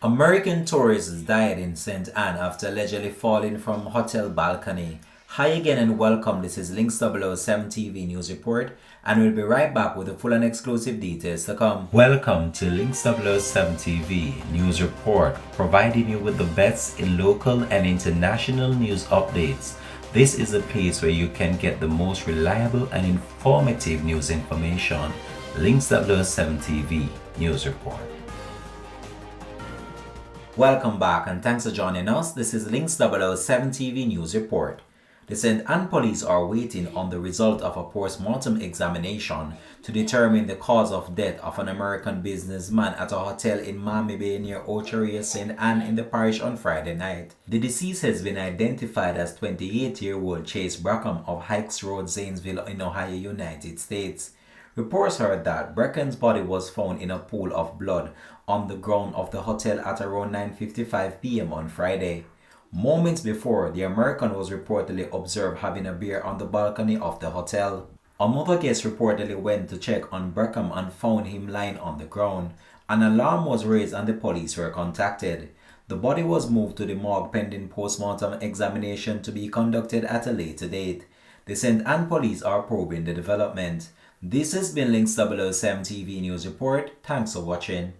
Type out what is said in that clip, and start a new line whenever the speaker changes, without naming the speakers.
American tourists died in St. Anne after allegedly falling from hotel balcony. Hi again and welcome. This is Links 007 TV News Report, and we'll be right back with the full and exclusive details to come. Welcome to Links 007 TV News Report, providing you with the best in local and international news updates. This is a place where you can get the most reliable and informative news information. Links 007 TV News Report. Welcome back and thanks for joining us. This is Links 007 TV News Report. The St. Anne police are waiting on the result of a post-mortem examination to determine the cause of death of an American businessman at a hotel in Miami Bay near Ocheria, St. Anne in the parish on Friday night. The deceased has been identified as 28-year-old Chase Brackham of Hikes Road, Zanesville in Ohio, United States. Reports heard that Brackham's body was found in a pool of blood on the ground of the hotel at around 9:55 p.m. on Friday. Moments before, the American was reportedly observed having a beer on the balcony of the hotel. Another guest reportedly went to check on Brackham and found him lying on the ground. An alarm was raised and the police were contacted. The body was moved to the morgue pending post-mortem examination to be conducted at a later date. The St. Anne police are probing the development. This has been Links 007 TV News Report. Thanks for watching.